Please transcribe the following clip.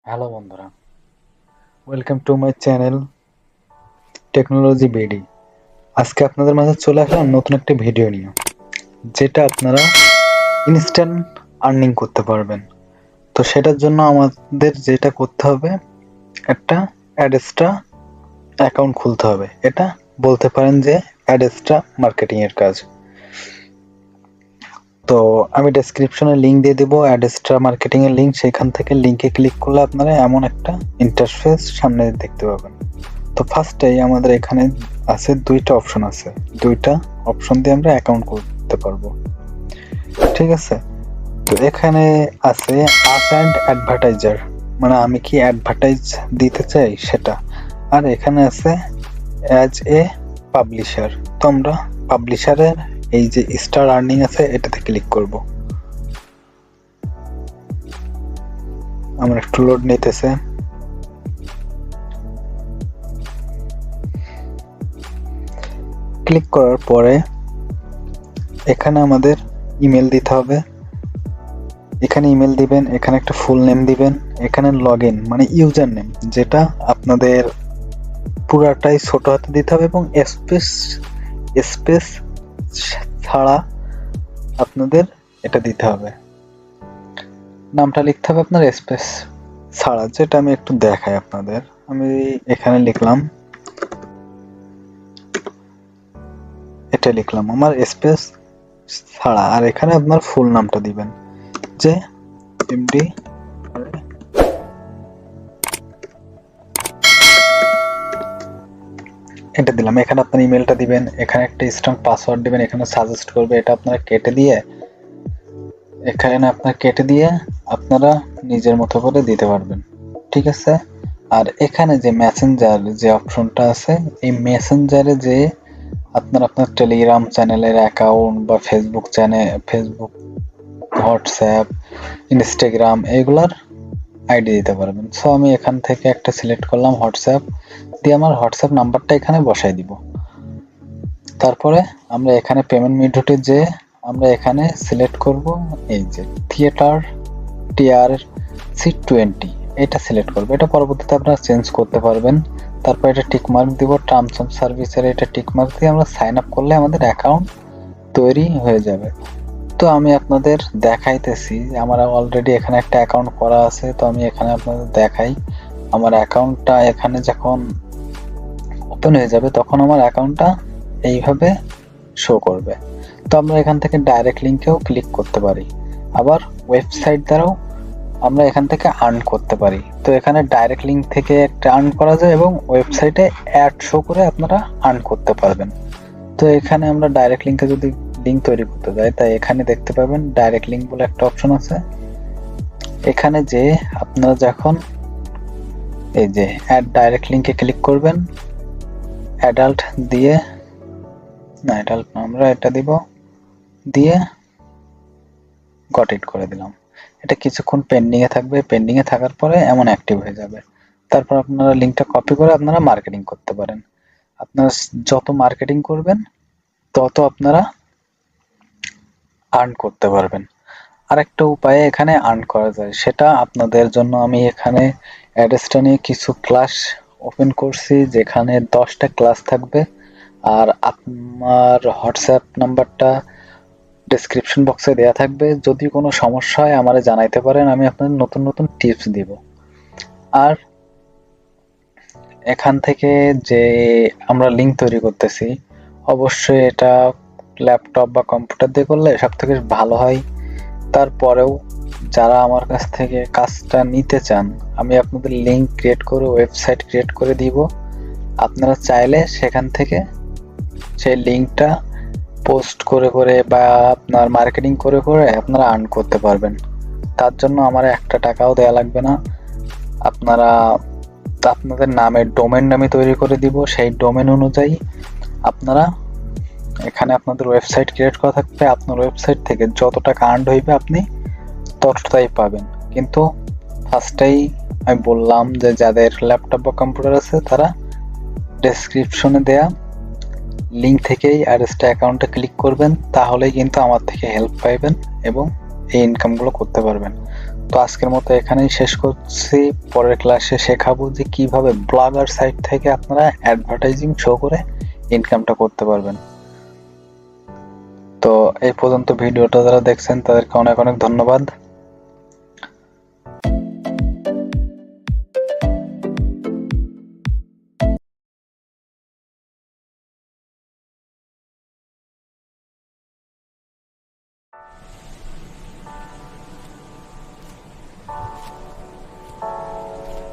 Hello বন্ধুরা, welcome to my channel technology BD. আজকে আপনাদের মাঝে চলে আসলাম নতুন একটা ভিডিও নিয়ে, যেটা আপনারা ইনস্ট্যান্ট আর্নিং করতে পারবেন। তো সেটার জন্য আমাদের যেটা করতে হবে, একটা অ্যাডস্টা অ্যাকাউন্ট খুলতে হবে। এটা বলতে পারেন যে অ্যাডস্টা মার্কেটিং এর কাজ। তো আমি ডেসক্রিপশনে লিঙ্ক দিয়ে দেবো অ্যাডস্টা মার্কেটিং এর লিঙ্ক। সেখান থেকে লিঙ্কে ক্লিক করলে আপনারা এমন একটা ইন্টারফেস সামনে দেখতে পাবেন। তো ফার্স্টেই আমাদের এখানে আছে দুইটা অপশন আছে, দুইটা অপশন দিয়ে আমরা অ্যাকাউন্ট করতে পারবো। ঠিক আছে, তো এখানে আছে আস অ্যান্ড অ্যাডভার্টাইজার, মানে আমি কি অ্যাডভার্টাইজ দিতে চাই সেটা। আর এখানে আছে অ্যাজ এ পাবলিশার। তো আমরা পাবলিশারের এই যে স্টার আর্নিং আছে এটাতে ক্লিক করব। আমরা একটু লোড নিতেছে। ক্লিক করার পরে এখানে আমাদের ইমেল দিতে হবে। এখানে ইমেল দিবেন, এখানে একটা ফুল নেম দিবেন, এখানে লগইন মানে ইউজার নেম, যেটা আপনাদের পুরাটাই ছোট হাতে দিতে হবে এবং স্পেস ছাড়া আপনাদের এটা দিতে হবে। নামটা লিখতে হবে আপনার স্পেস ছাড়া, যেটা আমি একটু দেখাই আপনাদের। আমি এখানে লিখলাম, এটা লিখলাম আমার স্পেস ছাড়া। আর এখানে আপনার ফুল নামটা দিবেন, যে এমডি এটা দিলাম। এখানে আপনার ইমেলটা দিবেন, এখানে একটা স্ট্রং পাসওয়ার্ড দিবেন, এখানে সাজেস্ট করবে, এটা আপনারা কেটে দিয়ে আপনারা নিজের মতো করে দিতে পারবেন। ঠিক আছে, আর এখানে যে মেসেঞ্জার যে অপশনটা আছে, এই মেসেঞ্জারে যে আপনার টেলিগ্রাম চ্যানেলের অ্যাকাউন্ট বা ফেসবুক হোয়াটসঅ্যাপ, ইনস্টাগ্রাম এগুলার আইডি দিতে পারবেন। সো আমি এখান থেকে একটা সিলেক্ট করলাম হোয়াটসঅ্যাপ, দিয়ে আমার হোয়াটসঅ্যাপ নাম্বারটা এখানে বসাই দিব। তারপরে আমরা এখানে পেমেন্ট মেথডে যে আমরা এখানে সিলেক্ট করব এই যে থিয়েটার TRC20, এটা সিলেক্ট করব। এটা পরবর্তীতে আপনারা চেঞ্জ করতে পারবেন। তারপর এটা টিক মার্ক দিব, টার্মস অফ সার্ভিসের এটা টিক মার্ক দিয়ে আমরা সাইন আপ করলে আমাদের অ্যাকাউন্ট তৈরি হয়ে যাবে। তো আমি আপনাদের দেখাইতেছি, আমার অলরেডি এখানে একটা অ্যাকাউন্ট করা আছে। তো আমি এখানে আপনাদের দেখাই, আমার অ্যাকাউন্টটা এখানে যখন ওপেন হয়ে যাবে তখন আমার অ্যাকাউন্টটা এইভাবে শো করবে। তো আমরা এখান থেকে ডাইরেক্ট লিঙ্কেও ক্লিক করতে পারি, আবার ওয়েবসাইট দ্বারাও আমরা এখান থেকে আর্ন করতে পারি। তো এখানে ডাইরেক্ট লিঙ্ক থেকে একটা আর্ন করা যায় এবং ওয়েবসাইটে অ্যাড শো করে আপনারা আর্ন করতে পারবেন। তো এখানে আমরা ডাইরেক্ট লিঙ্কে যদি লিঙ্ক তৈরি করতে যাই, তাই এখানে দেখতে পাবেন ডাইরেক্ট লিঙ্ক বলে একটা অপশন আছে। এখানে যে আপনারা যখন এই যে অ্যাড ডাইরেক্ট লিঙ্কে ক্লিক করবেন, অ্যাডাল্ট দিয়ে না, অ্যাডাল্ট না, আমরা এটা দিব, দিয়ে গট ইট করে দিলাম। এটা কিছুক্ষণ পেন্ডিং এ থাকবে, পেন্ডিং এ থাকার পরে এমন অ্যাক্টিভ হয়ে যাবে। তারপর আপনারা লিঙ্কটা কপি করে আপনারা মার্কেটিং করতে পারেন। আপনারা যত মার্কেটিং করবেন তত আপনারা আর্ন করতে পারবেন। আরেকটা উপায়ে এখানে আর্ন করা যায়, সেটা আপনাদের জন্য আমি এখানে অ্যাডস্টা নিয়ে কিছু ক্লাস ওপেন করছি, যেখানে 10টা ক্লাস থাকবে। আর আমার হোয়াটসঅ্যাপ নাম্বারটা ডেসক্রিপশন বক্সে দেয়া থাকবে। যদি কোনো সমস্যা হয় আমারে জানাইতে পারেন, আমি আপনাদের নতুন নতুন টিপস দিব। আর এখান থেকে যে আমরা লিঙ্ক তৈরি করতেছি, অবশ্যই এটা ল্যাপটপ বা কম্পিউটার দিয়ে করলে সব থেকে ভালো হয়। তারপরেও যারা আমার কাছ থেকে কাজটা নিতে চান, আমি আপনাদের লিঙ্ক ক্রিয়েট করে ওয়েবসাইট ক্রিয়েট করে দিব। আপনারা চাইলে সেখান থেকে সেই লিঙ্কটা পোস্ট করে করে বা আপনার মার্কেটিং করে করে আপনারা আর্ন করতে পারবেন। তার জন্য আমার একটা টাকাও দেয়া লাগবে না। আপনাদের নামের ডোমেন আমি তৈরি করে দিব, সেই ডোমেন অনুযায়ী আপনারা এখানে আপনাদের ওয়েবসাইট ক্রিয়েট করা থাকবে। আপনার ওয়েবসাইট থেকে যত টাকা আর্ন হইবে আপনি ততটাই পাবেন। কিন্তু ফার্স্টেই আমি বললাম যে যাদের ল্যাপটপ বা কম্পিউটার আছে তারা ডেসক্রিপশনে দেয়া লিঙ্ক থেকেই অ্যাডস্টা অ্যাকাউন্টে ক্লিক করবেন, তাহলেই কিন্তু আমার থেকে হেল্প পাইবেন এবং এই ইনকামগুলো করতে পারবেন। তো আজকের মতো এখানেই শেষ করছি। পরের ক্লাসে শেখাবো যে কিভাবে ব্লগার সাইট থেকে আপনারা অ্যাডভার্টাইজিং শো করে ইনকামটা করতে পারবেন। তো এই পর্যন্ত ভিডিওটা যারা দেখছেন তাদেরকে অনেক অনেক ধন্যবাদ।